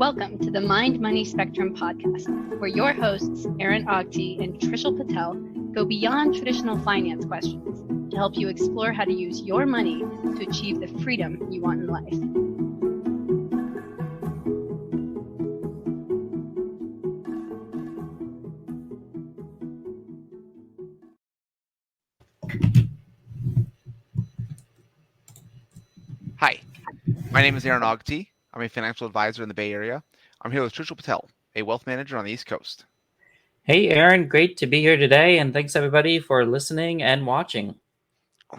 Welcome to the Mind Money Spectrum podcast, where your hosts, Aaron Ogti and Trishul Patel, go beyond traditional finance questions to help you explore how to use your money to achieve the freedom you want in life. Hi, my name is Aaron Ogti. I'm a financial advisor in the Bay Area. I'm here with Trishul Patel, a wealth manager on the East Coast. Hey, Aaron, great to be here today, and thanks everybody for listening and watching.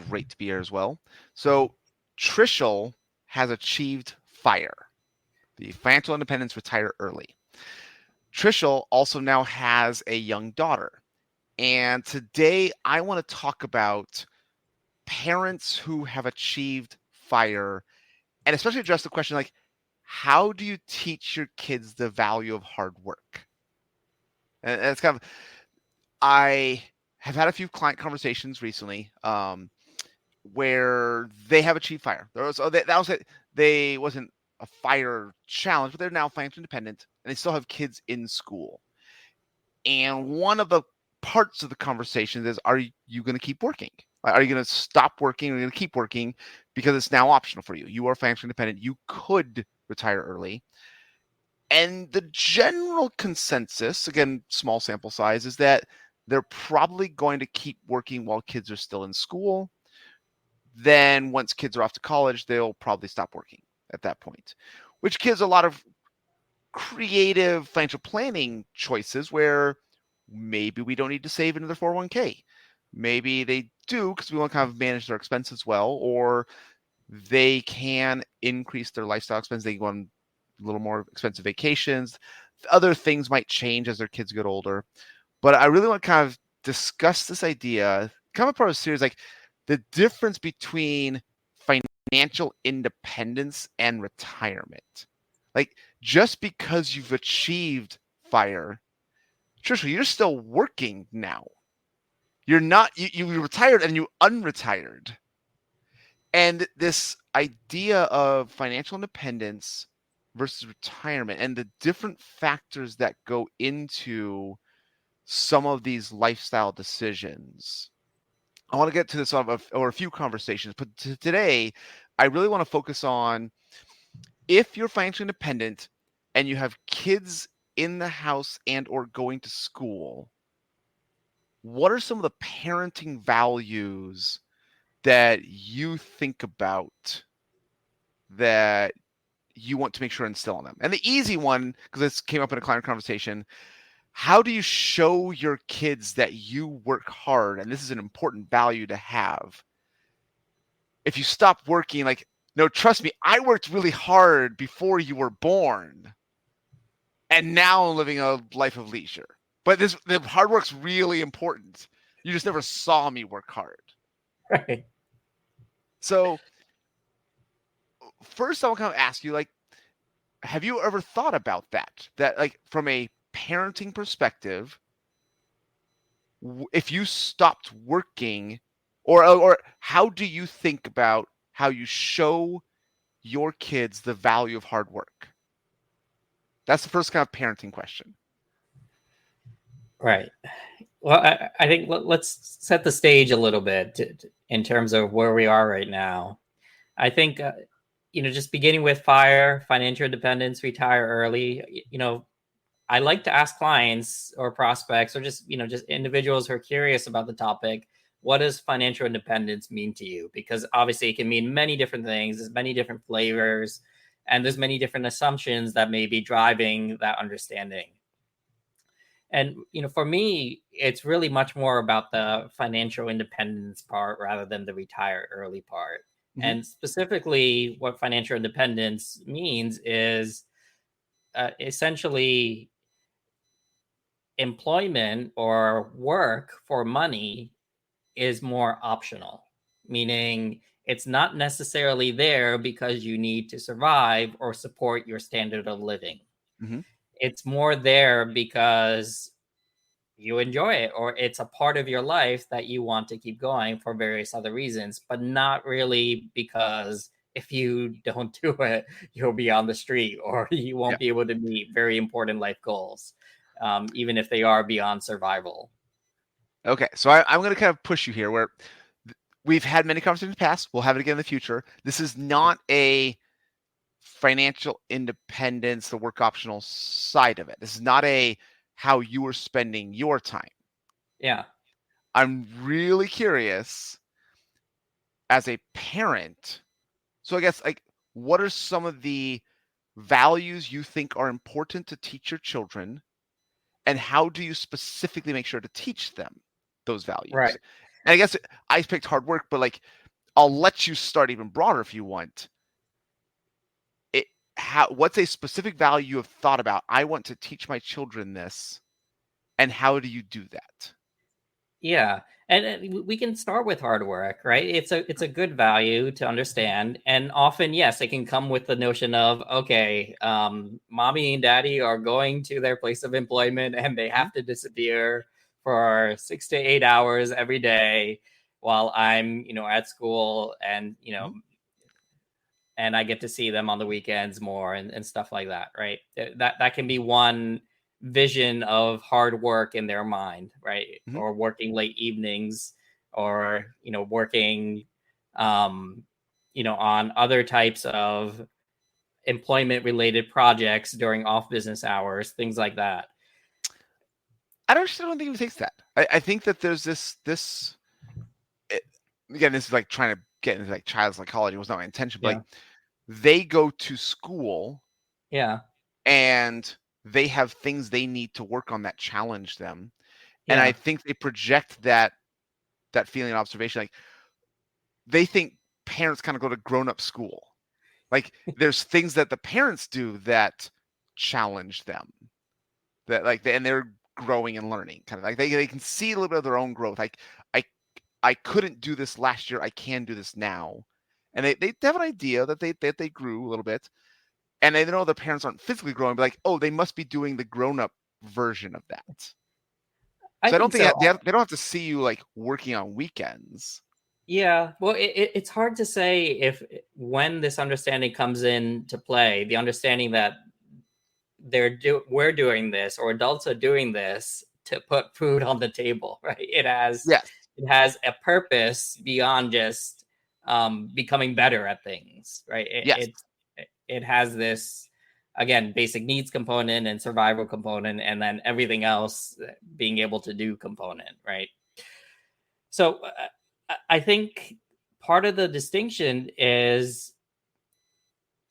Great to be here as well. So, Trishul has achieved FIRE, the financial independence, retire early. Trishul also now has a young daughter. And today I want to talk about parents who have achieved FIRE and especially address the question like, how do you teach your kids the value of hard work? And it's kind of, I have had a few client conversations recently where they have achieved FIRE. They wasn't a FIRE challenge, but they're now financially independent and they still have kids in school. And one of the parts of the conversation is, are you going to keep working? Are you going to stop working? Or are you going to keep working because it's now optional for you? You are financially independent. You could retire early. And the general consensus, again, small sample size, is that they're probably going to keep working while kids are still in school. Then once kids are off to college, they'll probably stop working at that point, which gives a lot of creative financial planning choices where maybe we don't need to save into their 401k. Maybe they do because we want to kind of manage their expenses well, or they can increase their lifestyle expenses. They go on a little more expensive vacations. Other things might change as their kids get older. But I really want to kind of discuss this idea, kind of part of a series, like the difference between financial independence and retirement. Like, just because you've achieved FIRE, Trishul, you're still working now. You're not, you retired and you unretired. And this idea of financial independence versus retirement and the different factors that go into some of these lifestyle decisions. I want to get to this over a few conversations, but today I really want to focus on, if you're financially independent and you have kids in the house and or going to school, what are some of the parenting values that you think about that you want to make sure and instill on them? And the easy one, because this came up in a client conversation, how do you show your kids that you work hard and this is an important value to have? If you stop working, like, no, trust me, I worked really hard before you were born. And now I'm living a life of leisure. But the hard work's really important. You just never saw me work hard. Right. So first I'll kind of ask you, like, have you ever thought about that? That, like, from a parenting perspective, if you stopped working, or how do you think about how you show your kids the value of hard work? That's the first kind of parenting question. Right. Well, I think let's set the stage a little bit in terms of where we are right now. I think, just beginning with FIRE, financial independence, retire early, I like to ask clients or prospects or just individuals who are curious about the topic, what does financial independence mean to you? Because obviously it can mean many different things. There's many different flavors, and there's many different assumptions that may be driving that understanding. And, for me, it's really much more about the financial independence part rather than the retire early part. Mm-hmm. And specifically what financial independence means is essentially employment or work for money is more optional, meaning it's not necessarily there because you need to survive or support your standard of living. Mm-hmm. It's more there because you enjoy it, or it's a part of your life that you want to keep going for various other reasons, but not really because if you don't do it, you'll be on the street, or you won't be able to meet very important life goals, even if they are beyond survival. Okay, so I'm going to kind of push you here where we've had many conversations in the past. We'll have it again in the future. This is not a financial independence, the work optional side of it. This is not a how you are spending your time. Yeah. I'm really curious as a parent. So I guess, like, what are some of the values you think are important to teach your children, and how do you specifically make sure to teach them those values? Right. And I guess I picked hard work, but like, I'll let you start even broader if you want. What's a specific value you have thought about? I want to teach my children this, and how do you do that? Yeah, and we can start with hard work, right? It's a good value to understand, and often, yes, it can come with the notion of, okay, mommy and daddy are going to their place of employment, and they have to disappear for 6 to 8 hours every day while I'm, at school, and and I get to see them on the weekends more, and stuff like that, right? That can be one vision of hard work in their mind, right? Or working late evenings, or working on other types of employment related projects during off business hours, things like that. I don't think he takes that. I think that there's this again, this is like trying to get into like child psychology. It was not my intention, but like, they go to school, and they have things they need to work on that challenge them, and I think they project that feeling of observation. Like, they think parents kind of go to grown-up school. Like, there's things that the parents do that challenge them, that like and they're growing and learning, kind of like they can see a little bit of their own growth. Like, I couldn't do this last year, I can do this now. And they have an idea that they grew a little bit, and they know their parents aren't physically growing, but like, oh, they must be doing the grown-up version of that. So I don't think they don't have to see you like working on weekends. Yeah, well, it's hard to say when this understanding comes into play, the understanding that we're doing this, or adults are doing this to put food on the table, right? It has a purpose beyond just becoming better at things, right? It has this, again, basic needs component and survival component, and then everything else being able to do component, right? So I think part of the distinction is,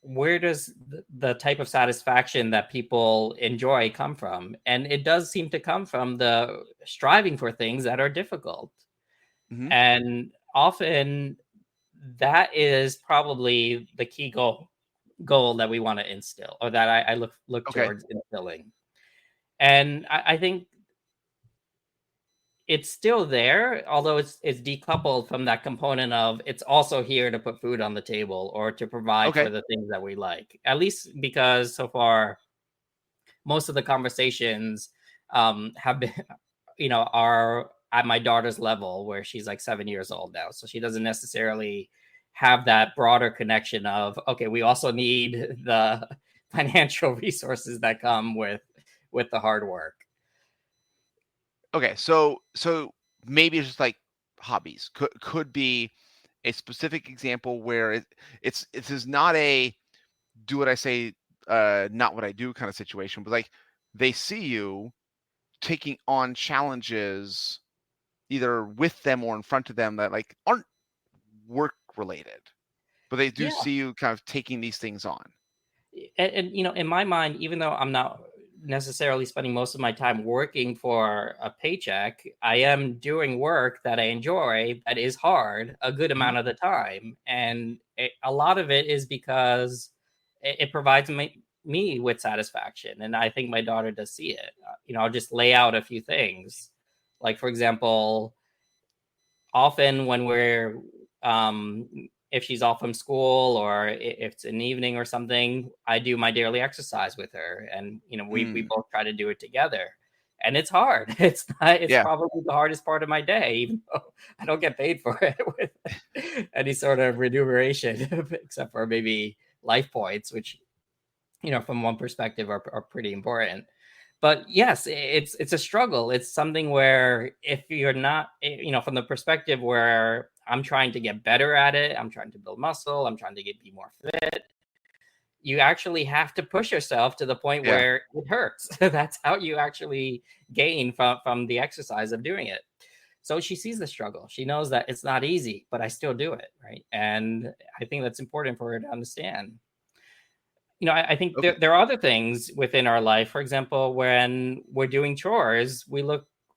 where does the type of satisfaction that people enjoy come from? And it does seem to come from the striving for things that are difficult. And often that is probably the key goal that we want to instill, or that I look towards instilling. And I think it's still there, although it's decoupled from that component of, it's also here to put food on the table, or to provide for the things that we like. At least because so far, most of the conversations have been, are at my daughter's level, where she's like 7 years old now. So she doesn't necessarily have that broader connection of, okay, we also need the financial resources that come with the hard work. Okay, so maybe it's just like hobbies. Could be a specific example where it's is not a do what I say, not what I do kind of situation, but like, they see you taking on challenges either with them or in front of them that like aren't work related, but they do see you kind of taking these things on. And in my mind, even though I'm not necessarily spending most of my time working for a paycheck, I am doing work that I enjoy, that is hard a good amount of the time. And a lot of it is because it provides me with satisfaction. And I think my daughter does see it. I'll just lay out a few things. Like, for example, often when we're if she's off from school, or if it's an evening or something, I do my daily exercise with her, and we both try to do it together. and it's hard. It's probably the hardest part of my day, even though I don't get paid for it with any sort of remuneration, except for maybe life points, which, from one perspective are pretty important. But yes, it's a struggle. It's something where if you're not, from the perspective where I'm trying to get better at it, I'm trying to build muscle, I'm trying to be more fit, you actually have to push yourself to the point where it hurts. That's how you actually gain from the exercise of doing it. So she sees the struggle. She knows that it's not easy, but I still do it, right? And I think that's important for her to understand. I think there are other things within our life. For example, when we're doing chores,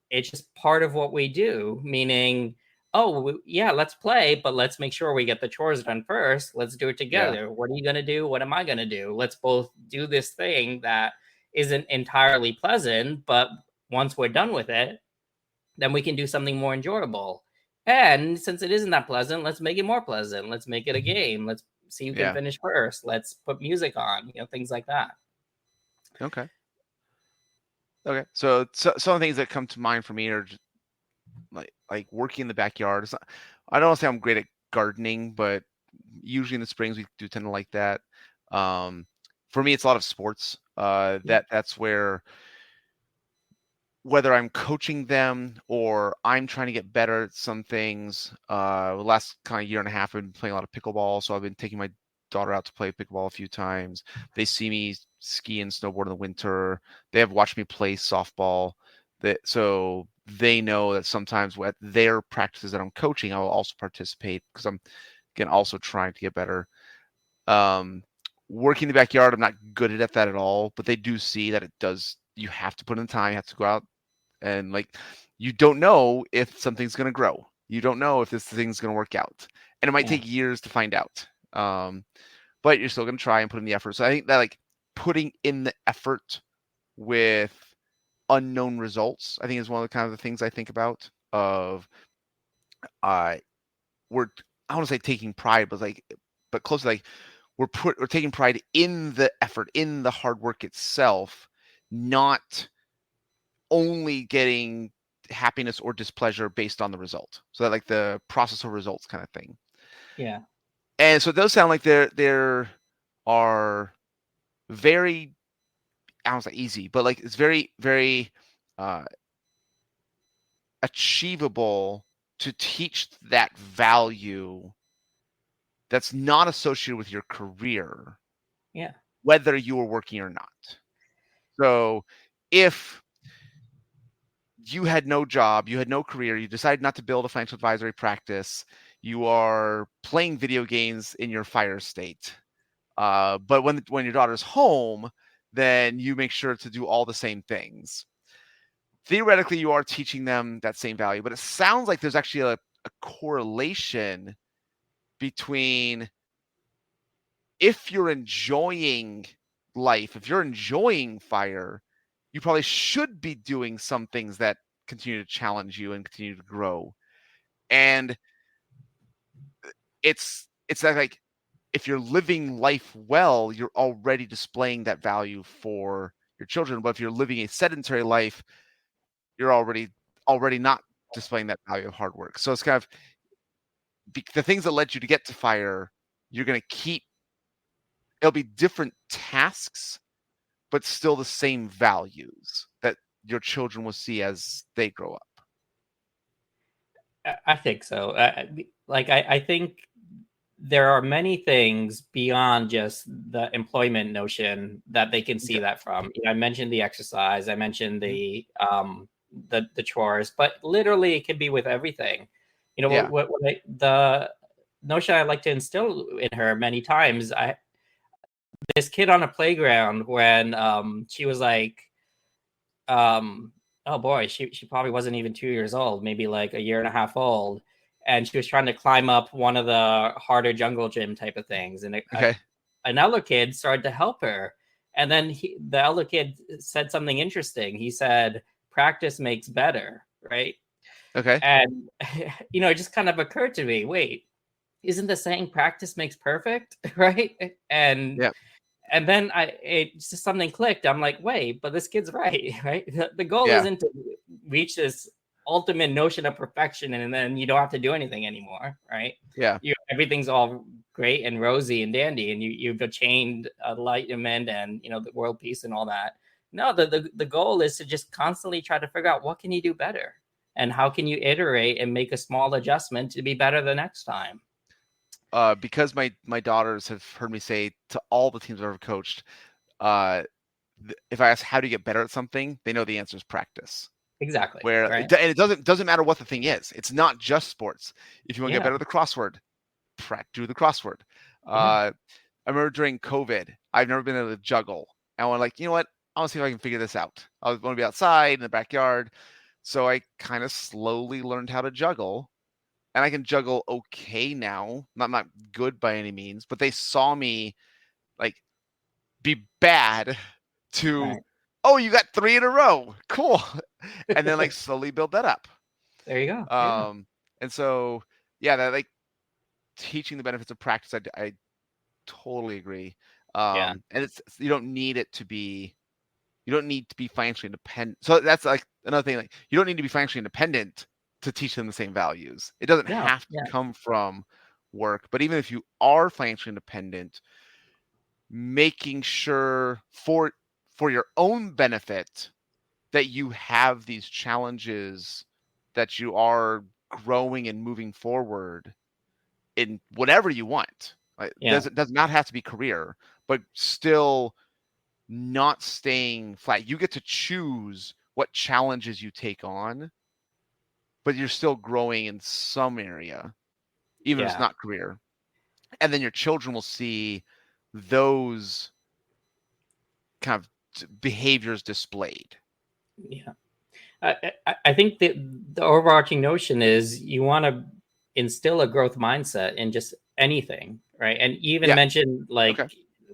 it's just part of what we do, meaning, let's play, but let's make sure we get the chores done first. Let's do it together. Yeah. What are you going to do? What am I going to do? Let's both do this thing that isn't entirely pleasant, but once we're done with it, then we can do something more enjoyable. And since it isn't that pleasant, let's make it more pleasant. Let's make it a game. Let's see who can finish first. Let's put music on, things like that. Okay. So some of the things that come to mind for me are just like working in the backyard. I don't want to say I'm great at gardening, but usually in the springs we do tend to like that. For me, it's a lot of sports. That's where, whether I'm coaching them or I'm trying to get better at some things. The last kind of year and a half, I've been playing a lot of pickleball. So I've been taking my daughter out to play pickleball a few times. They see me ski and snowboard in the winter. They have watched me play softball. So they know that sometimes at their practices that I'm coaching, I will also participate because I'm, again, also trying to get better. Working in the backyard, I'm not good at that at all, but they do see that it does. You have to put in the time. You have to go out and you don't know if something's going to grow. You don't know if this thing's going to work out, and it might take years to find out. But you're still going to try and put in the effort. So I think that putting in the effort with unknown results, I think is one of the kind of the things I think about of, I want to say taking pride, but close to we're taking pride in the effort, in the hard work itself, not only getting happiness or displeasure based on the result. So that the process of results kind of thing. Yeah. And so it does sound like there are very, I don't say easy, but it's very, very achievable to teach that value that's not associated with your career. Yeah. Whether you are working or not. So if you had no job, you had no career, you decided not to build a financial advisory practice, you are playing video games in your fire state, but when your daughter's home, then you make sure to do all the same things. Theoretically, you are teaching them that same value, but it sounds like there's actually a correlation between, if you're enjoying life, if you're enjoying fire, you probably should be doing some things that continue to challenge you and continue to grow. And it's like if you're living life well, you're already displaying that value for your children. But if you're living a sedentary life, you're already not displaying that value of hard work. So it's kind of the things that led you to get to fire, you're going to keep. It'll be different tasks, but still the same values that your children will see as they grow up. I think so. I think there are many things beyond just the employment notion that they can see that from. I mentioned the exercise. I mentioned the chores, but literally it can be with everything. The notion I like to instill in her many times. This kid on a playground when she was oh boy, she probably wasn't even 2 years old, maybe a year and a half old, and she was trying to climb up one of the harder jungle gym type of things, and an elder kid started to help her, and then the elder kid said something interesting. He said, "Practice makes better," right? Okay. And it just kind of occurred to me, wait, isn't the saying practice makes perfect, right? And And then it just something clicked. I'm like, wait, but this kid's right, right? The goal Yeah. isn't to reach this ultimate notion of perfection and then you don't have to do anything anymore, right? Yeah. Everything's all great and rosy and dandy, and you've attained enlightenment and the world peace and all that. No, the goal is to just constantly try to figure out what can you do better and how can you iterate and make a small adjustment to be better the next time. Because my daughters have heard me say to all the teams I've ever coached, if I ask how do you get better at something, they know the answer is practice. Exactly. Where right? And it doesn't matter what the thing is. It's not just sports. If you want to get better at the crossword, do the crossword. I remember during COVID, I've never been able to juggle. And I want you know what? I want to see if I can figure this out. I want to be outside in the backyard. So I kind of slowly learned how to juggle. And I can juggle okay now. Not good by any means, but they saw me be bad to, Right. oh, you got 3 in a row. Cool. And then slowly build that up. There you go. And so, yeah, that teaching the benefits of practice, I totally agree. And you don't need to be financially independent. So that's another thing. You don't need to be financially independent to teach them the same values. It doesn't have to come from work. But even if you are financially independent, making sure for your own benefit that you have these challenges, that you are growing and moving forward in whatever you want. It does not have to be career, but still not staying flat. You get to choose what challenges you take on, but you're still growing in some area, even if it's not career. And then your children will see those kind of behaviors displayed. Yeah. I think the overarching notion is you want to instill a growth mindset in just anything, right? And you even mentioned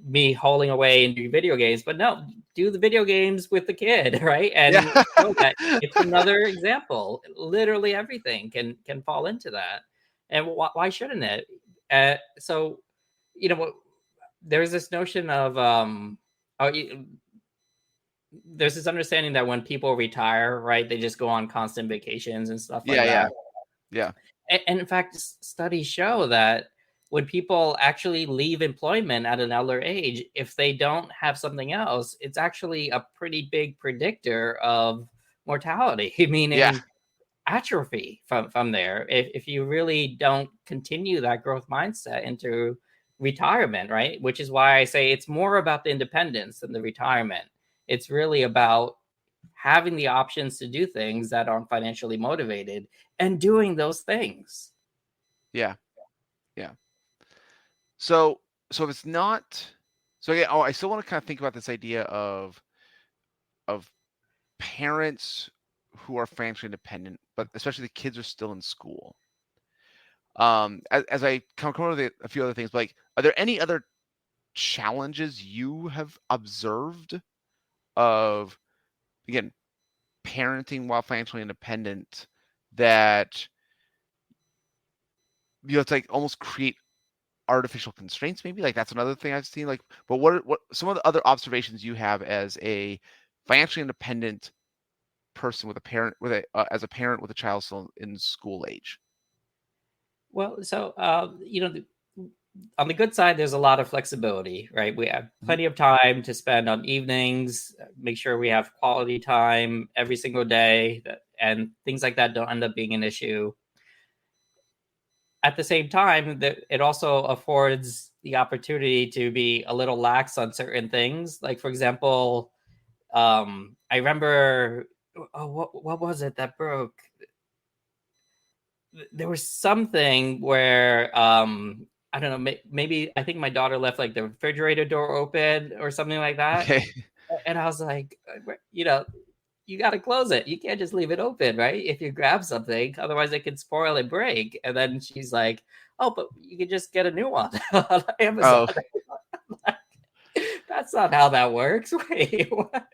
me hauling away and do video games, but no, do the video games with the kid, right? And show that it's another example. Literally everything can fall into that. And why shouldn't it? So, there's this notion of there's this understanding that when people retire, right, they just go on constant vacations and stuff like that. Yeah. And in fact, studies show that when people actually leave employment at an elder age, if they don't have something else, it's actually a pretty big predictor of mortality, meaning atrophy from there. If you really don't continue that growth mindset into retirement, right? Which is why I say it's more about the independence than the retirement. It's really about having the options to do things that aren't financially motivated and doing those things. Yeah. So if it's not, I still want to kind of think about this idea of parents who are financially independent, but especially the kids are still in school. As I come over with a few other things, are there any other challenges you have observed of, again, parenting while financially independent that you have to almost create artificial constraints? Maybe that's another thing I've seen. But what some of the other observations you have as a financially independent person with a parent as a parent with a child still in school age? Well, so on the good side, there's a lot of flexibility, right? We have plenty of time to spend on evenings, make sure we have quality time every single day, and things like that don't end up being an issue. At the same time, it also affords the opportunity to be a little lax on certain things. Like, for example, I remember, what was it that broke? There was something where I don't know, maybe I think my daughter left the refrigerator door open or something like that. Okay. And I was like, you got to close it. You can't just leave it open, right? If you grab something, otherwise it can spoil and break. And then she's like, oh, but you can just get a new one on Amazon. Oh. That's not how that works. Wait, what?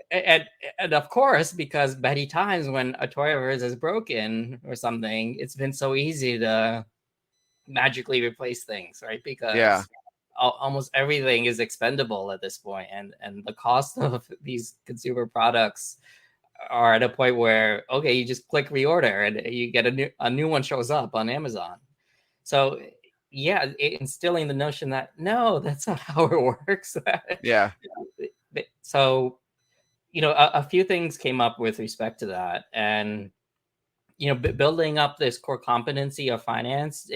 And of course, because many times when a toy of hers is broken or something, it's been so easy to magically replace things, right? Because almost everything is expendable at this point, and the cost of these consumer products are at a point where, okay, you just click reorder and you get a new one shows up on Amazon. So yeah, instilling the notion that no, that's not how it works. Yeah. So, a few things came up with respect to that, and building up this core competency of finance,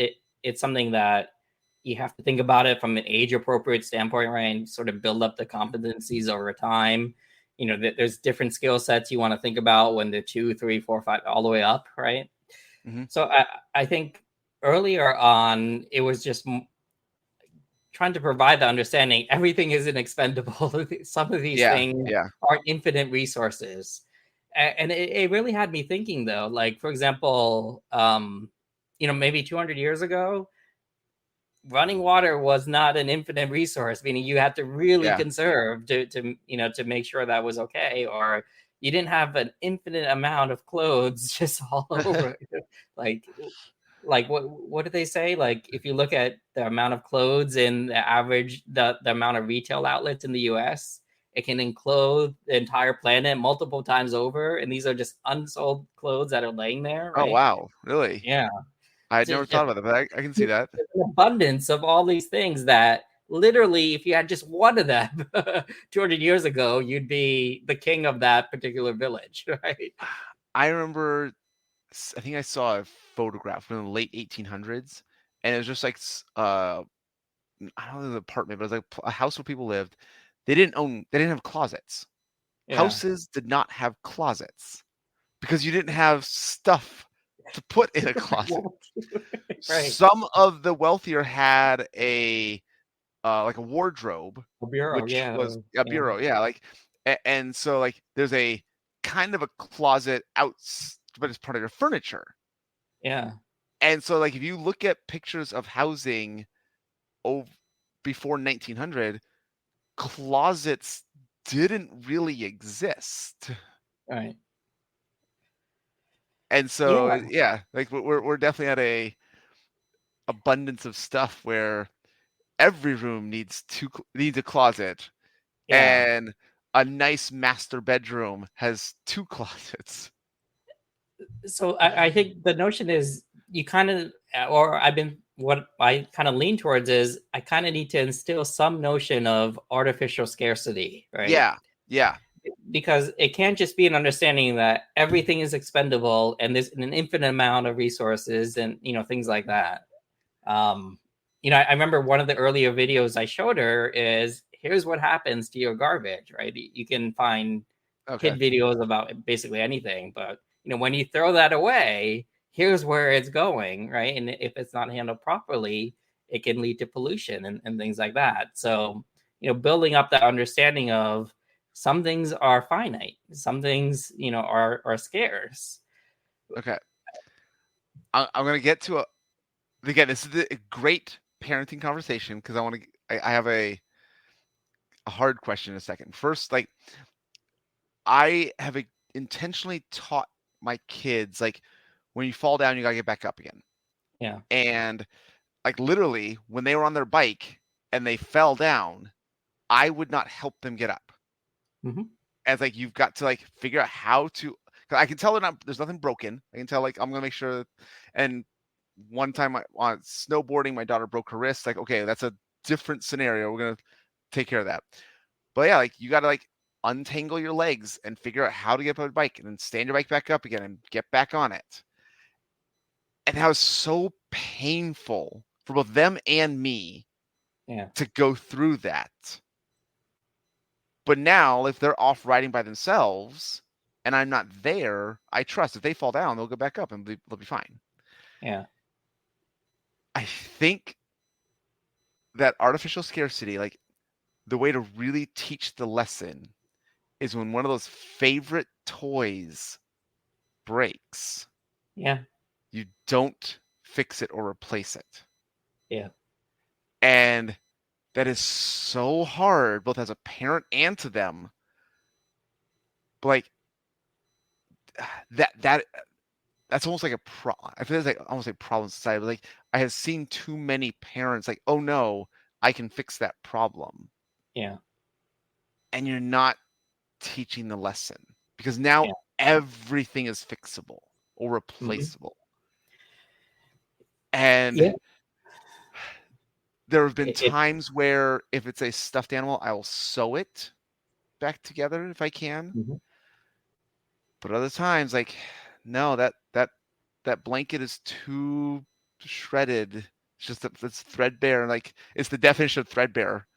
it's something that you have to think about it from an age appropriate standpoint, right? And sort of build up the competencies over time. There's different skill sets you want to think about when they're 2, 3, 4, 5, all the way up, right? Mm-hmm. So I think earlier on, it was just trying to provide the understanding everything isn't expendable. Some of these things are infinite resources. And it really had me thinking, though, like, for example, maybe 200 years ago, running water was not an infinite resource, meaning you had to really conserve to make sure that was okay, or you didn't have an infinite amount of clothes just all over. Like what did they say? Like, if you look at the amount of clothes in the average, the amount of retail outlets in the US, it can enclose the entire planet multiple times over, and these are just unsold clothes that are laying there, right? Oh wow, really? Yeah. I had never thought about that, but I can see that. There's an abundance of all these things that literally, if you had just one of them 200 years ago, you'd be the king of that particular village, right? I remember, I think I saw a photograph from the late 1800s, and it was just like, I don't know, the apartment, but it was like a house where people lived. They didn't have closets. Yeah. Houses did not have closets because you didn't have stuff to put in a closet. Right. Some of the wealthier had a like a wardrobe, A bureau, which was a bureau, like, and so like there's a kind of a closet out, but it's part of your furniture. Yeah. And so like if you look at pictures of housing before 1900, closets didn't really exist. Right. And so like we're definitely at a abundance of stuff where every room needs a closet, and a nice master bedroom has 2 closets. So I think the notion is you kind of, or what I kind of lean towards is I kind of need to instill some notion of artificial scarcity, right? Yeah. Because it can't just be an understanding that everything is expendable and there's an infinite amount of resources and things like that. I remember one of the earlier videos I showed her is, here's what happens to your garbage, right? You can find kid videos about basically anything, but when you throw that away, here's where it's going, right? And if it's not handled properly, it can lead to pollution and things like that. So, building up that understanding of some things are finite, some things, are scarce. Okay. I'm going to get to again, this is a great parenting conversation because I have a hard question in a second. First, like, I have intentionally taught my kids, like, when you fall down, you got to get back up again. Yeah. And like literally when they were on their bike and they fell down, I would not help them get up. Mm-hmm. As like, you've got to like figure out how to, cause I can tell there's nothing broken. I can tell, like, I'm going to make sure. And one time on snowboarding, my daughter broke her wrist. Like, okay, that's a different scenario. We're going to take care of that. But yeah, like, you got to like untangle your legs and figure out how to get up on a bike and then stand your bike back up again and get back on it. And that was so painful for both them and me to go through that. But now, if they're off riding by themselves and I'm not there, I trust if they fall down, they'll go back up and they'll be fine. Yeah. I think that artificial scarcity, like, the way to really teach the lesson is when one of those favorite toys breaks. Yeah. You don't fix it or replace it. Yeah. And that is so hard, both as a parent and to them. But like that's almost like I feel like almost like problem society. But like, I have seen too many parents like, oh no, I can fix that problem. Yeah. And you're not teaching the lesson, because now Yeah. everything is fixable or replaceable. And Yeah. there have been It, times where if it's a stuffed animal, I will sew it back together if I can. Mhm. But other times, like, no, that blanket is too shredded. It's just it's threadbare. Like, it's the definition of threadbare.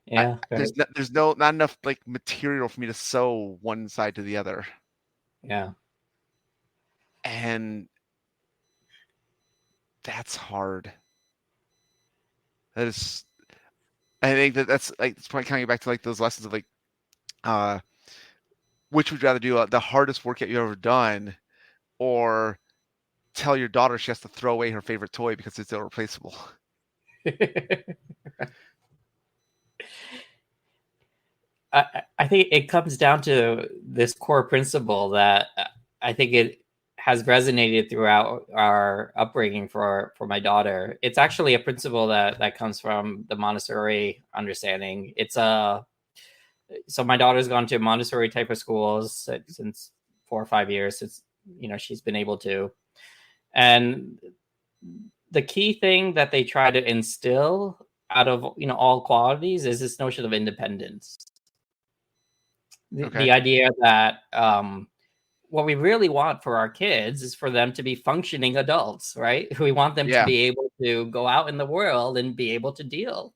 Yeah. Right. There's not enough like material for me to sew one side to the other. Yeah. And that's hard. That is, I think that's like, it's probably coming back to like those lessons of like, which would you rather do, the hardest workout you've ever done, or tell your daughter she has to throw away her favorite toy because it's irreplaceable. I think it comes down to this core principle that I think it has resonated throughout our upbringing for my daughter. It's actually a principle that comes from the Montessori understanding. So my daughter's gone to Montessori type of schools since 4 or 5 years. Since she's been able to, and the key thing that they try to instill out of all qualities is this notion of independence. The idea that what we really want for our kids is for them to be functioning adults, right? We want them to be able to go out in the world and be able to deal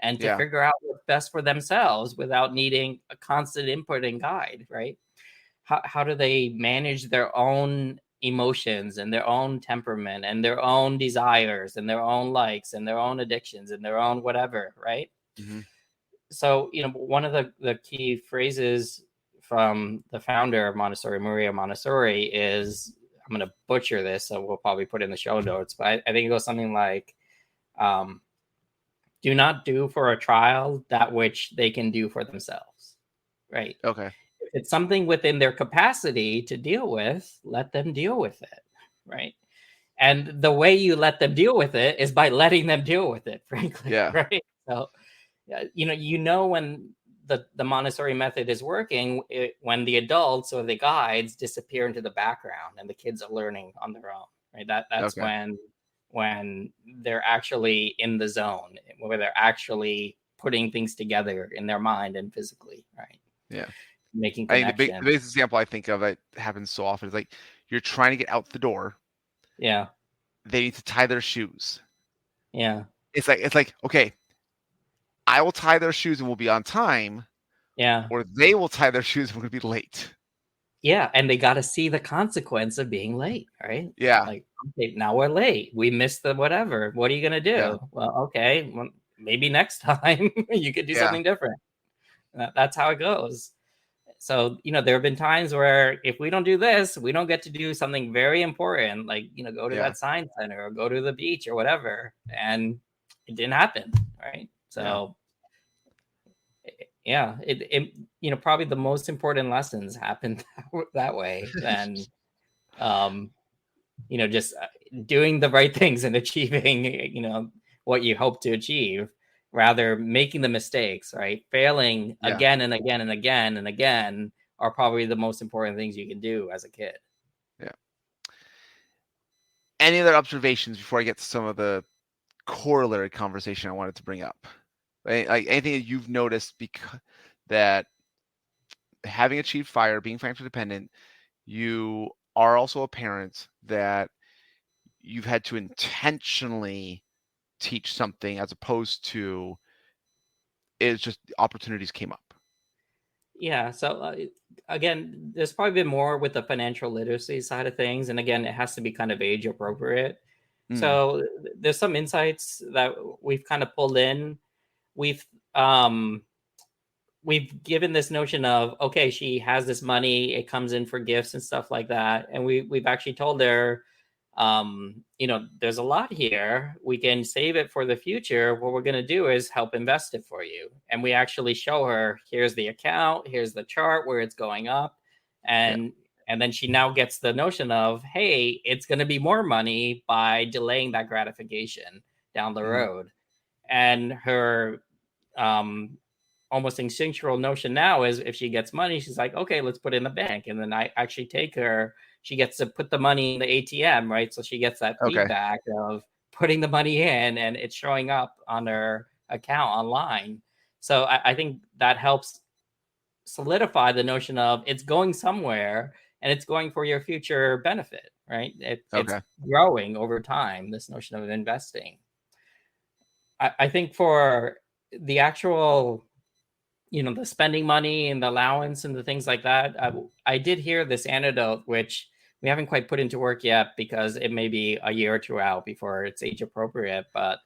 and to figure out what's best for themselves without needing a constant input and guide, right? How do they manage their own emotions and their own temperament and their own desires and their own likes and their own addictions and their own whatever, right? Mm-hmm. So, one of the key phrases from the founder of Montessori, Maria Montessori, is, I'm going to butcher this, so we'll probably put it in the show notes, but I think it goes something like, do not do for a child that which they can do for themselves, right? Okay. If it's something within their capacity to deal with, let them deal with it, right? And the way you let them deal with it is by letting them deal with it, frankly, right? So, when the Montessori method is working, when the adults or the guides disappear into the background and the kids are learning on their own, right? That's when they're actually in the zone, where they're actually putting things together in their mind and physically, right? Yeah. Making connection. connection. The biggest example I think of, it happens so often, is like, you're trying to get out the door. Yeah. They need to tie their shoes. Yeah. It's like, okay, I will tie their shoes and we'll be on time. Yeah. Or they will tie their shoes and we're going to be late. Yeah. And they got to see the consequence of being late, right? Yeah. Like, okay, now we're late. We missed the whatever. What are you going to do? Yeah. Well, okay. Well, maybe next time you could do something different. That's how it goes. So, there have been times where if we don't do this, we don't get to do something very important, like, go to that science center or go to the beach or whatever. And it didn't happen, right? So, it probably the most important lessons happened that way than, just doing the right things and achieving, what you hope to achieve, rather making the mistakes, right? Failing again and again and again and again are probably the most important things you can do as a kid. Yeah. Any other observations before I get to some of the corollary conversation I wanted to bring up? Like anything that you've noticed, because that having achieved FIRE, being financially dependent, you are also a parent that you've had to intentionally teach something, as opposed to it's just opportunities came up. Yeah. So again, there's probably been more with the financial literacy side of things. And again, it has to be kind of age appropriate. So there's some insights that we've kind of pulled in. We've given this notion of, okay, she has this money, it comes in for gifts and stuff like that. And we've actually told her, there's a lot here. We can save it for the future. What we're going to do is help invest it for you. And we actually show her, here's the account, here's the chart where it's going up. And then she now gets the notion of, hey, it's going to be more money by delaying that gratification down the road. And her almost instinctual notion now is if she gets money, she's like, okay, let's put it in the bank. And then I actually take her, she gets to put the money in the ATM, right? So she gets that feedback of putting the money in and it's showing up on her account online. So I think that helps solidify the notion of it's going somewhere and it's going for your future benefit, right? It's growing over time, this notion of investing. I think for the actual, the spending money and the allowance and the things like that, I did hear this anecdote, which we haven't quite put into work yet because it may be a year or two out before it's age appropriate. But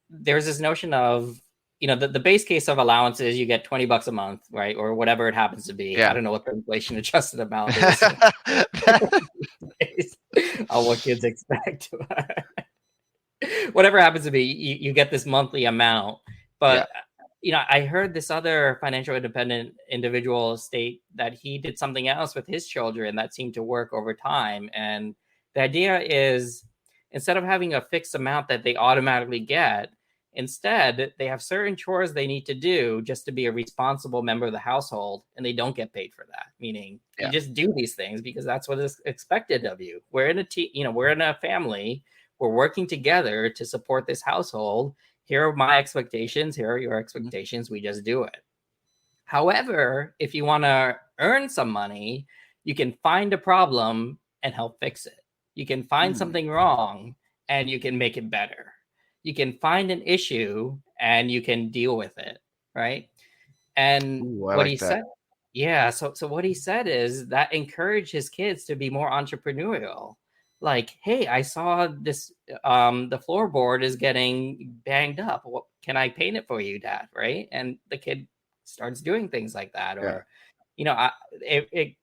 there's this notion of, the base case of allowance is you get $20 a month, right? Or whatever it happens to be. Yeah. I don't know what the inflation adjusted amount is. What kids expect. Whatever happens to be, you get this monthly amount. But I heard this other financial independent individual state that he did something else with his children that seemed to work over time. And the idea is, instead of having a fixed amount that they automatically get, instead they have certain chores they need to do just to be a responsible member of the household, and they don't get paid for that. Meaning you just do these things because that's what is expected of you. We're in we're in a family. We're working together to support this household. Here are my expectations. Here are your expectations. We just do it. However, if you want to earn some money, you can find a problem and help fix it. You can find something wrong and you can make it better. You can find an issue and you can deal with it, right? And what he said, so what he said is that encouraged his kids to be more entrepreneurial. Like, hey, I saw this, the floorboard is getting banged up. What, can I paint it for you, Dad? Right? And the kid starts doing things like that. Or, it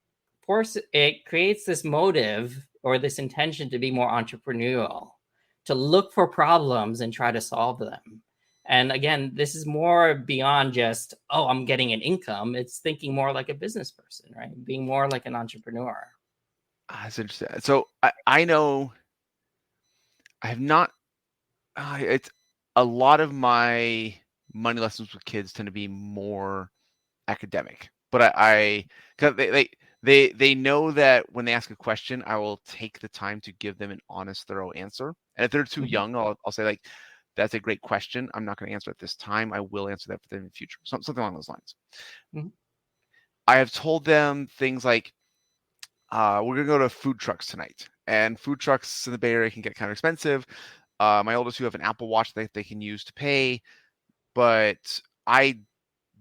creates this motive or this intention to be more entrepreneurial, to look for problems and try to solve them. And again, this is more beyond just, I'm getting an income. It's thinking more like a business person, right? Being more like an entrepreneur. That's interesting. So I know I have not. It's a lot of my money lessons with kids tend to be more academic, but cause they know that when they ask a question, I will take the time to give them an honest, thorough answer. And if they're too young, I'll say like, "That's a great question. I'm not going to answer it this time. I will answer that for them in the future." Something along those lines. I have told them things like, we're going to go to food trucks tonight. And food trucks in the Bay Area can get kind of expensive. My oldest two have an Apple Watch that they can use to pay. But I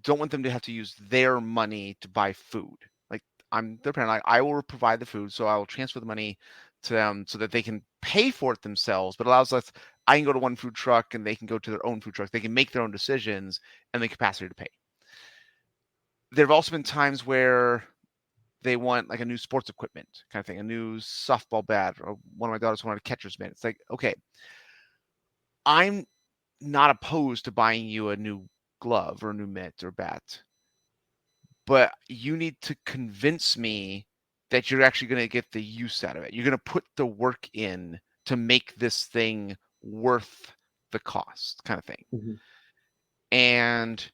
don't want them to have to use their money to buy food. Like, I'm their parent. Like, I will provide the food, so I will transfer the money to them so that they can pay for it themselves. But allows us, I can go to one food truck and they can go to their own food truck. They can make their own decisions and the capacity to pay. There have also been times where they want like a new sports equipment kind of thing, a new softball bat, or one of my daughters wanted a catcher's mitt. It's like, okay, I'm not opposed to buying you a new glove or a new mitt or bat, but you need to convince me that you're actually going to get the use out of it. You're going to put the work in to make this thing worth the cost, kind of thing. And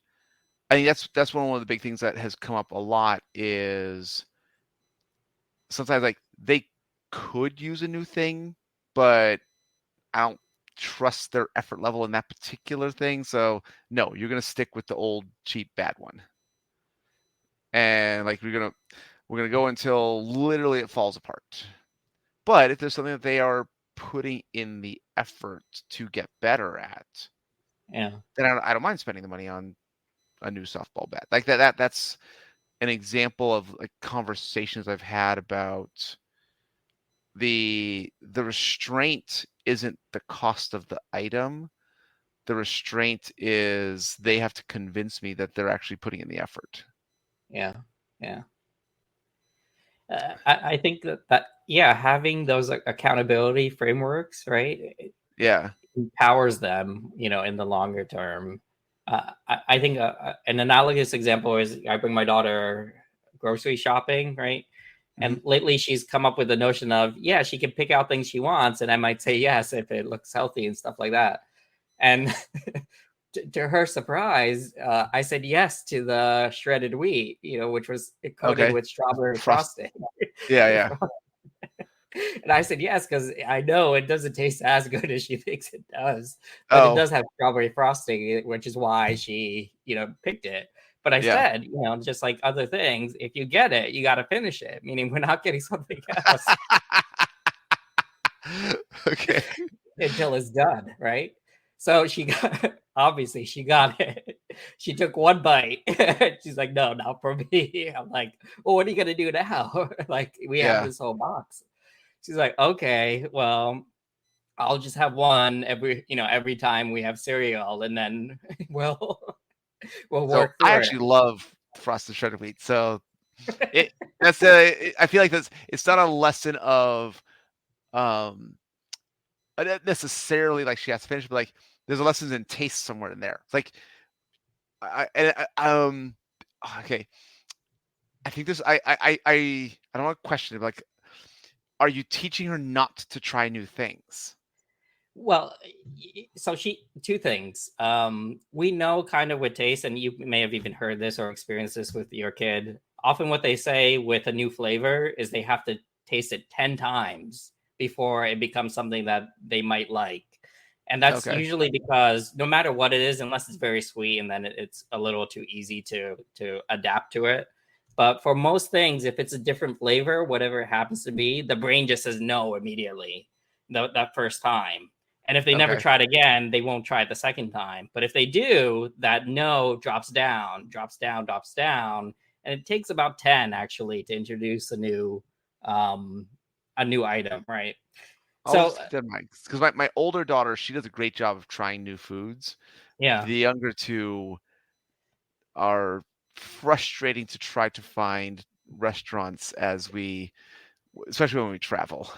I think that's one of the big things that has come up a lot is sometimes like they could use a new thing, but I don't trust their effort level in that particular thing. So no, you're going to stick with the old cheap bad one. And like we're going to go until literally it falls apart. But if there's something that they are putting in the effort to get better at, then I don't mind spending the money on a new softball bat. Like that's an example of like conversations I've had about the restraint isn't the cost of the item. The restraint is they have to convince me that they're actually putting in the effort. I think that having those accountability frameworks, right? Empowers them, in the longer term. I think an analogous example is I bring my daughter grocery shopping, right? And lately she's come up with the notion of, she can pick out things she wants. And I might say yes if it looks healthy and stuff like that. And to her surprise, I said yes to the shredded wheat, which was coated with strawberry frosting. Yeah. And I said yes because I know it doesn't taste as good as she thinks it does, but it does have strawberry frosting, which is why she, picked it. But I said, just like other things, if you get it, you got to finish it. Meaning, we're not getting something else. Okay. Until it's done, right? So she got it. She took one bite. She's like, no, not for me. I'm like, well, what are you gonna do now? Like, we have this whole box. She's like, okay, well, I'll just have one every time we have cereal, and then we'll work through I actually love frosted shredded wheat. So I feel like it's not a lesson of not necessarily like she has to finish, but like there's a lesson in taste somewhere in there. It's like okay. I think this I don't want to question it, but like, are you teaching her not to try new things? Well, so two things. We know kind of with taste, and you may have even heard this or experienced this with your kid. Often what they say with a new flavor is they have to taste it 10 times before it becomes something that they might like. And that's usually because no matter what it is, unless it's very sweet, and then it's a little too easy to adapt to it. But for most things, if it's a different flavor, whatever it happens to be, the brain just says no immediately that first time. And if they never try it again, they won't try it the second time. But if they do, that no drops down. And it takes about 10 actually to introduce a new item, right? Because my older daughter, she does a great job of trying new foods. Yeah. The younger two are frustrating to try to find restaurants especially when we travel.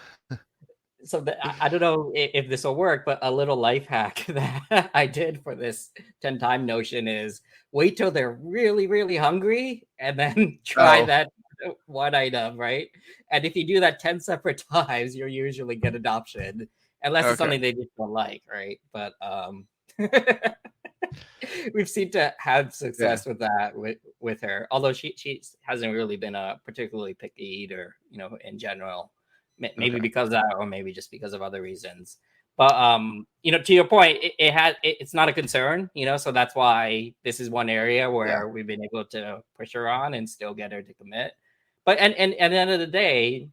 So I don't know if this will work, but a little life hack that I did for this 10-time notion is wait till they're really, really hungry and then try that one item, right? And if you do that 10 separate times, you'll usually get adoption, unless it's something they just don't like, right? But we've seemed to have success with that with her, although she hasn't really been a particularly picky eater, in general. Maybe because of that, or maybe just because of other reasons. But to your point, it's not a concern, so that's why this is one area where we've been able to push her on and still get her to commit. But and at the end of the day,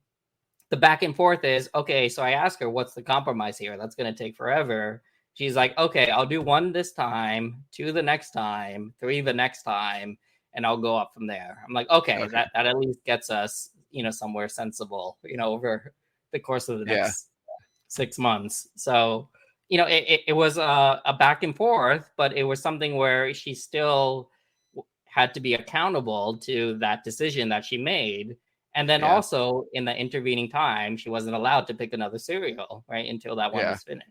the back and forth is okay. So I ask her, what's the compromise here? That's going to take forever. She's like, okay, I'll do 1 this time, 2 the next time, 3 the next time, and I'll go up from there. I'm like, okay. That at least gets us, somewhere sensible, over the course of the next 6 months. So, it was a back and forth, but it was something where she still had to be accountable to that decision that she made. And then also in the intervening time, she wasn't allowed to pick another cereal, right? Until that one was finished.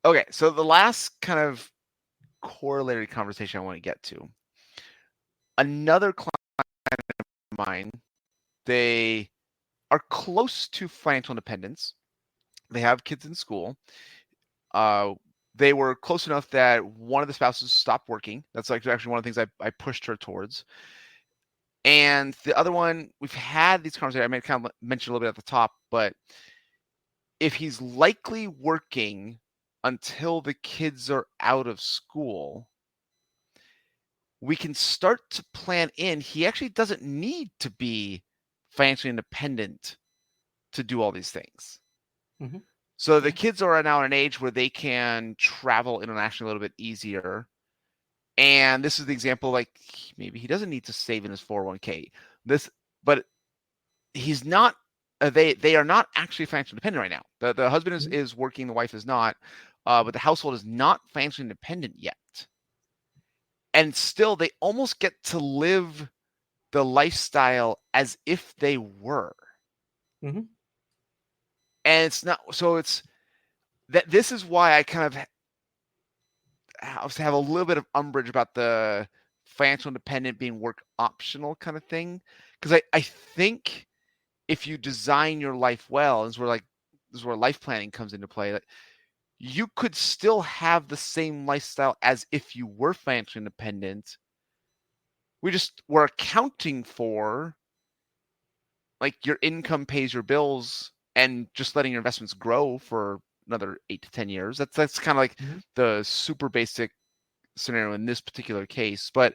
Okay. So the last kind of corollary conversation I want to get to, another client of mine, they are close to financial independence. They have kids in school. They were close enough that one of the spouses stopped working. That's like actually one of the things I pushed her towards. And the other one, we've had these conversations. I may kind of mention a little bit at the top, but if he's likely working until the kids are out of school, we can start to plan in. He actually doesn't need to be financially independent to do all these things. Mm-hmm. So the kids are now at an age where they can travel internationally a little bit easier. And this is the example, like maybe he doesn't need to save in his 401k. But he's not. They are not actually financially independent right now. The husband is working, the wife is not, but the household is not financially independent yet. And still, they almost get to live the lifestyle as if they were. Mm-hmm. And it's not. So it's that. This is why I kind of have a little bit of umbrage about the financial independent being work optional kind of thing, because I think if you design your life well, this is where life planning comes into play. That you could still have the same lifestyle as if you were financially independent. We're accounting for like your income pays your bills and just letting your investments grow for another 8 to 10 years. That's kind of like the super basic scenario in this particular case. But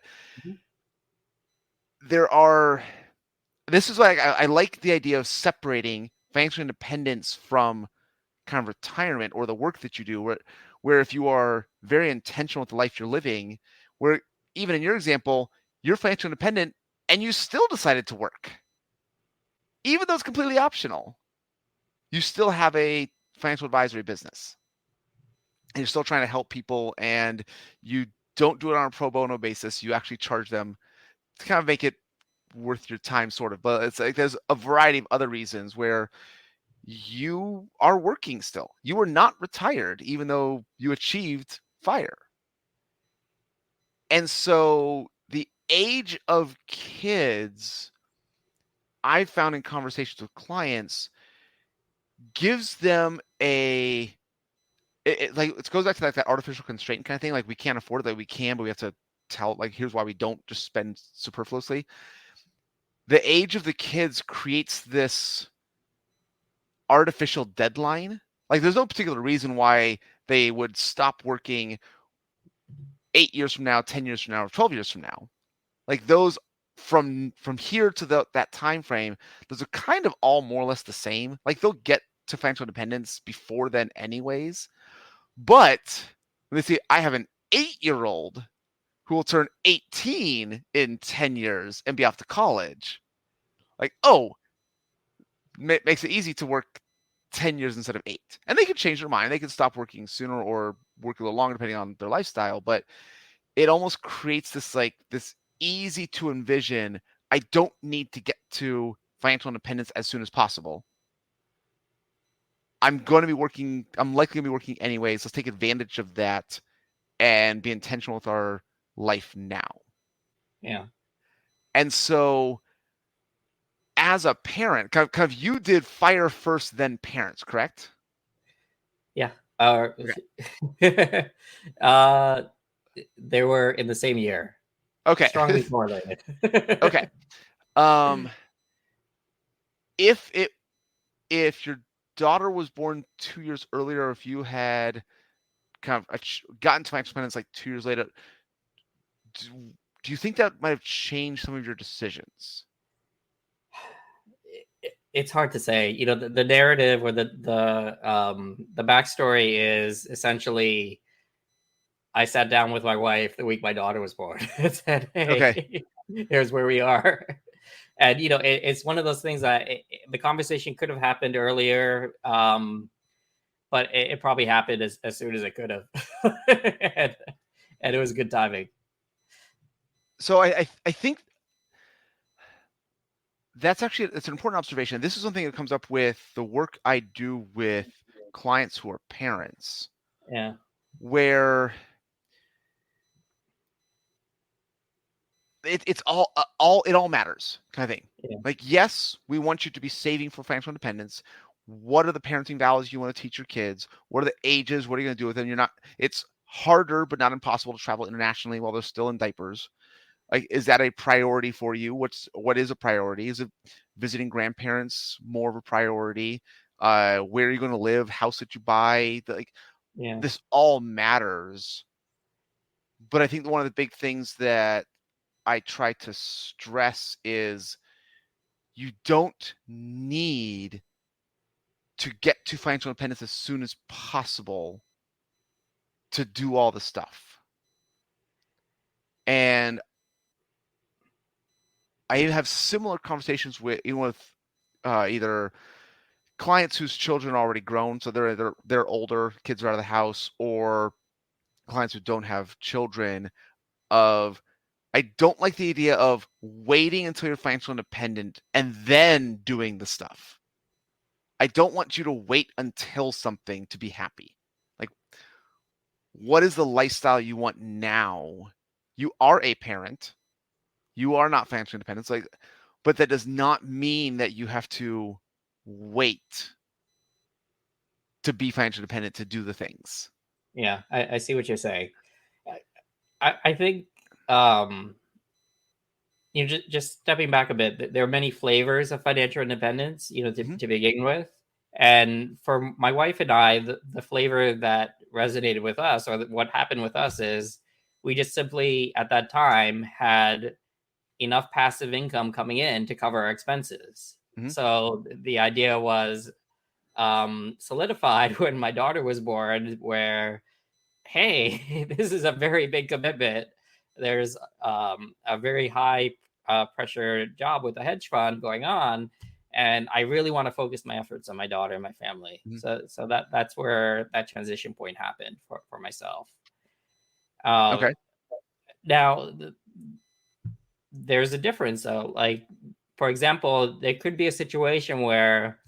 this is why I like the idea of separating financial independence from kind of retirement or the work that you do, where if you are very intentional with the life you're living, where even in your example, you're financially independent and you still decided to work. Even though it's completely optional, you still have a financial advisory business. And you're still trying to help people, and you don't do it on a pro bono basis. You actually charge them to kind of make it worth your time, sort of. But it's like there's a variety of other reasons where you are working still. You are not retired, even though you achieved FIRE. And so the age of kids, I've found in conversations with clients, gives them it goes back to that artificial constraint kind of thing. Like, we can't afford it, like we can, but we have to tell, like, here's why we don't just spend superfluously. The age of the kids creates this artificial deadline. Like, there's no particular reason why they would stop working 8 years from now, 10 years from now, or 12 years from now. Like, those from here to that time frame, those are kind of all more or less the same. Like, they'll get to financial independence before then anyways. But let's see, I have an 8-year-old who will turn 18 in 10 years and be off to college. Like, makes it easy to work 10 years instead of 8. And they can change their mind. They can stop working sooner or work a little longer depending on their lifestyle. But it almost creates this easy to envision, I don't need to get to financial independence as soon as possible. I'm likely going to be working anyways. Let's take advantage of that and be intentional with our life now. Yeah. And so as a parent, kind of you did FIRE first, then parents, correct? Yeah. Okay. They were in the same year. Okay. Strongly correlated. Okay. If your daughter was born 2 years earlier, or if you had kind of gotten to financial independence like 2 years later, do you think that might have changed some of your decisions? It's hard to say. You know, the narrative or the backstory is essentially, I sat down with my wife the week my daughter was born and said, "Hey, okay, here's where we are." And you know, it's one of those things that the conversation could have happened earlier, but it probably happened as soon as it could have, and it was good timing. So I think it's an important observation. This is something that comes up with the work I do with clients who are parents. Yeah. Where it's all it all matters kind of thing. Yeah. Like, yes, we want you to be saving for financial independence. What are the parenting values you want to teach your kids? What are the ages? What are you going to do with them? It's harder, but not impossible to travel internationally while they're still in diapers. Like, is that a priority for you? What is a priority? Is it visiting grandparents more of a priority? Where are you going to live? House that you buy? This all matters. But I think one of the big things that I try to stress is you don't need to get to financial independence as soon as possible to do all the stuff. And I have similar conversations with either clients whose children are already grown, so they're older, kids are out of the house, or clients who don't have children. I don't like the idea of waiting until you're financially independent and then doing the stuff. I don't want you to wait until something to be happy. Like, what is the lifestyle you want now? You are a parent. You are not financially independent. But that does not mean that you have to wait. to be financially independent, to do the things. Yeah, I see what you're saying. I think just stepping back a bit, there are many flavors of financial independence, to begin with. And for my wife and I, the flavor that resonated with us, or what happened with us, is we just simply at that time had enough passive income coming in to cover our expenses. So the idea was solidified when my daughter was born, where, hey, this is a very big commitment. There's a very high pressure job with a hedge fund going on, and I really want to focus my efforts on my daughter and my family. So that's where that transition point happened for myself. Okay. Now, there's a difference, though. Like, for example, there could be a situation where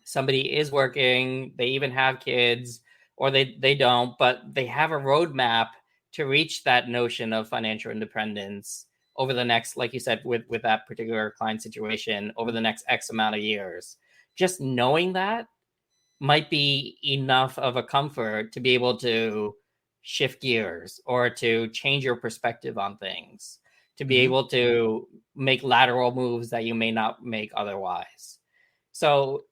somebody is working, they even have kids, or they don't, but they have a roadmap to reach that notion of financial independence over the next, like you said, with that particular client situation, over the next X amount of years. Just knowing that might be enough of a comfort to be able to shift gears or to change your perspective on things, to be able to make lateral moves that you may not make otherwise. So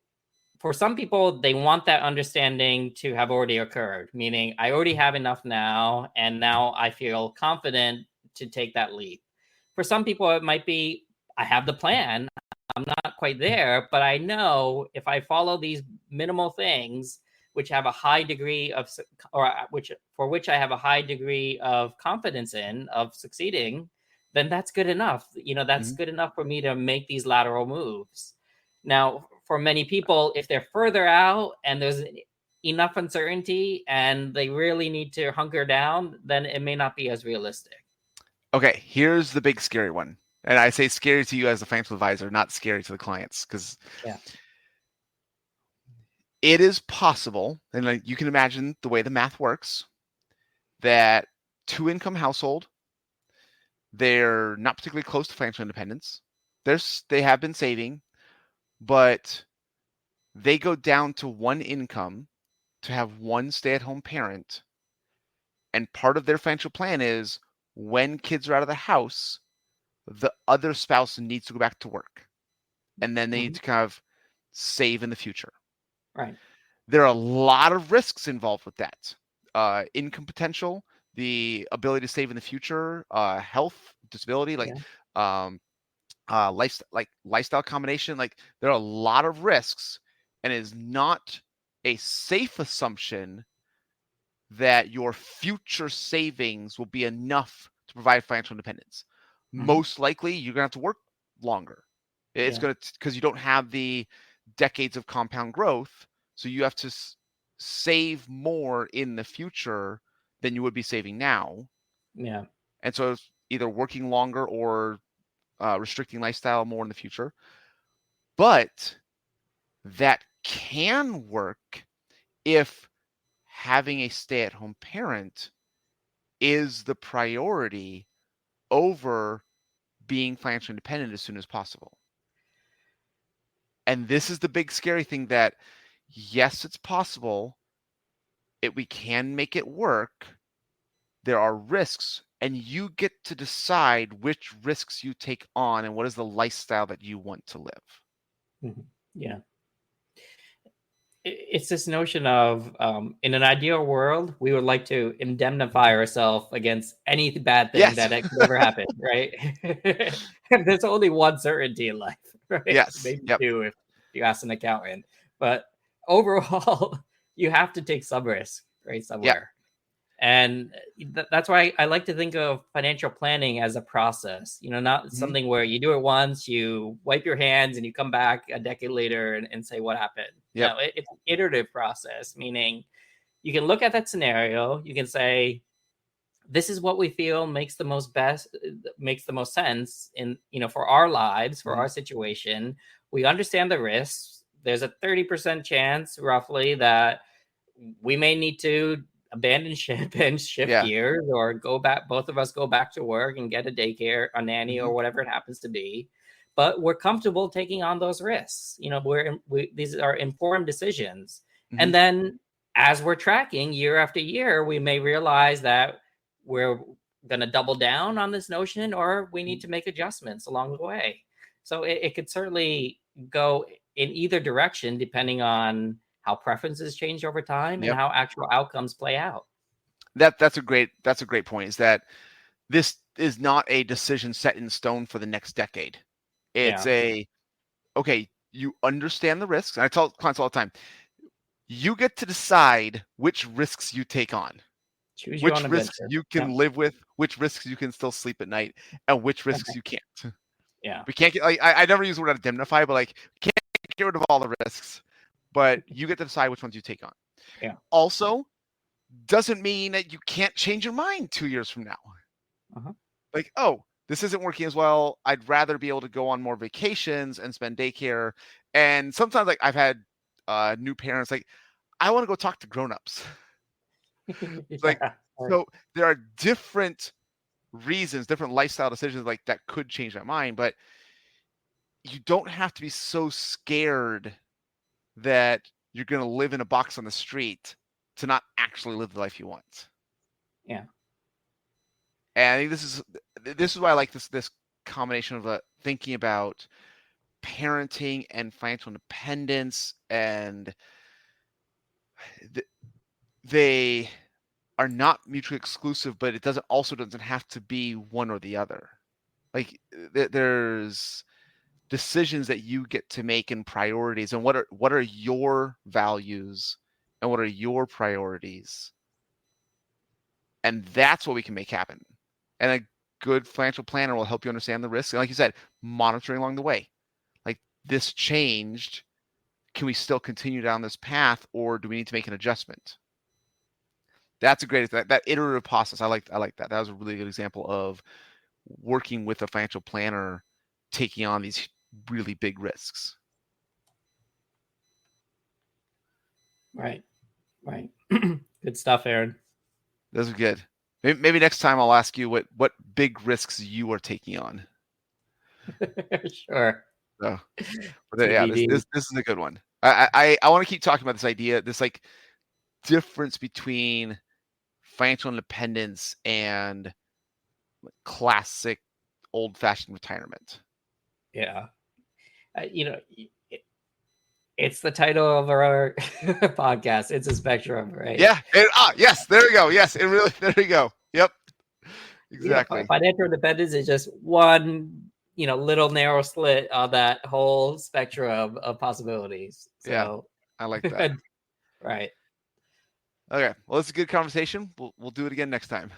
for some people, they want that understanding to have already occurred, meaning I already have enough now, and now I feel confident to take that leap. For some people, it might be, I have the plan, I'm not quite there, but I know if I follow these minimal things, which have a high degree of, or which I have a high degree of confidence in, of succeeding, then that's good enough. That's good enough for me to make these lateral moves. Now, for many people, if they're further out and there's enough uncertainty and they really need to hunker down, then it may not be as realistic. Okay, here's the big scary one. And I say scary to you as a financial advisor, not scary to the clients, because it is possible, and you can imagine the way the math works, that two-income household, they're not particularly close to financial independence. They have been saving, but they go down to one income to have one stay-at-home parent, and part of their financial plan is when kids are out of the house, the other spouse needs to go back to work, and then they need to kind of save in the future. Right. There are a lot of risks involved with that. Income potential, the ability to save in the future, health, disability, lifestyle combination. Like, there are a lot of risks, and it is not a safe assumption that your future savings will be enough to provide financial independence. Most likely, you're going to have to work longer. It's going to, because you don't have the decades of compound growth. So you have to save more in the future than you would be saving now. Yeah. And so it's either working longer or restricting lifestyle more in the future. But that can work if having a stay-at-home parent is the priority over being financially independent as soon as possible. And this is the big scary thing, that yes, it's possible. We can make it work. There are risks, and you get to decide which risks you take on and what is the lifestyle that you want to live. Yeah. It's this notion of, in an ideal world, we would like to indemnify ourselves against any bad thing that could ever happen, right? There's only one certainty in life, right? Yes. Maybe two if you ask an accountant. But overall, you have to take some risk, right, somewhere. And that's why I like to think of financial planning as a process, not something where you do it once, you wipe your hands, and you come back a decade later and say, what happened? No, it's an iterative process, meaning you can look at that scenario, you can say, this is what we feel makes the most sense in, for our lives, for our situation. We understand the risks. There's a 30% chance roughly that we may need to abandon ship and shift gears, or both of us go back to work and get a daycare, a nanny, or whatever it happens to be. But we're comfortable taking on those risks. These are informed decisions. And then as we're tracking year after year, we may realize that we're going to double down on this notion, or we need to make adjustments along the way. So it could certainly go in either direction, depending on how preferences change over time and how actual outcomes play out. That's a great point, is that this is not a decision set in stone for the next decade. It's okay, you understand the risks. And I tell clients all the time, you get to decide which risks you take on. Choose which risks you can live with, which risks you can still sleep at night, and which risks you can't. Yeah. We can't get, I never use the word indemnify, but like, can't get rid of all the risks, but you get to decide which ones you take on. Yeah. Also, doesn't mean that you can't change your mind 2 years from now. Like, oh, this isn't working as well. I'd rather be able to go on more vacations and spend daycare. And sometimes, like, I've had new parents, like, I want to go talk to grownups. Like, so there are different reasons, different lifestyle decisions like that could change my mind, but you don't have to be so scared that you're going to live in a box on the street to not actually live the life you want. Yeah. And I think this is why I like this combination of thinking about parenting and financial independence, and they are not mutually exclusive, but it doesn't have to be one or the other. Like, there's decisions that you get to make and priorities, and what are your values and what are your priorities, and that's what we can make happen. And a good financial planner will help you understand the risks, and like you said, monitoring along the way. Like, this changed, can we still continue down this path, or do we need to make an adjustment? That's a great, that iterative process. I like that. That was a really good example of working with a financial planner, taking on these really big risks. Right. Good stuff, Aaron. Those are good. Maybe next time I'll ask you what big risks you are taking on. Sure. So, but yeah, this is a good one. I want to keep talking about this idea, this like difference between financial independence and classic old-fashioned retirement. Yeah. It's the title of our podcast. It's a spectrum, right? Yeah. Yes. There we go. Yes. There you go. Yep. Exactly. Financial independence is just one, little narrow slit on that whole spectrum of possibilities. So, yeah. I like that. Right. Okay. Well, it's a good conversation. We'll do it again next time.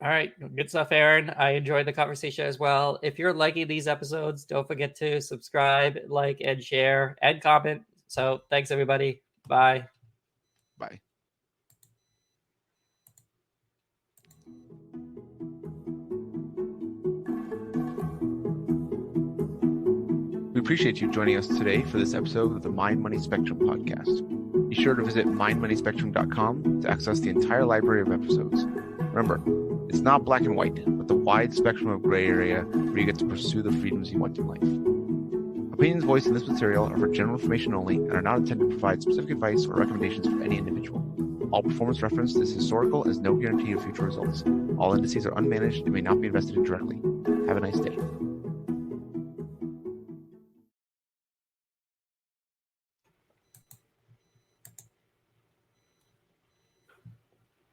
All right. Good stuff, Aaron. I enjoyed the conversation as well. If you're liking these episodes, don't forget to subscribe, like, and share, and comment. So thanks, everybody. Bye. Bye. We appreciate you joining us today for this episode of the Mind Money Spectrum podcast. Be sure to visit mindmoneyspectrum.com to access the entire library of episodes. Remember, it's not black and white, but the wide spectrum of gray area where you get to pursue the freedoms you want in life. Opinions voiced in this material are for general information only and are not intended to provide specific advice or recommendations for any individual. All performance referenced is historical and is no guarantee of future results. All indices are unmanaged and may not be invested in directly. Have a nice day.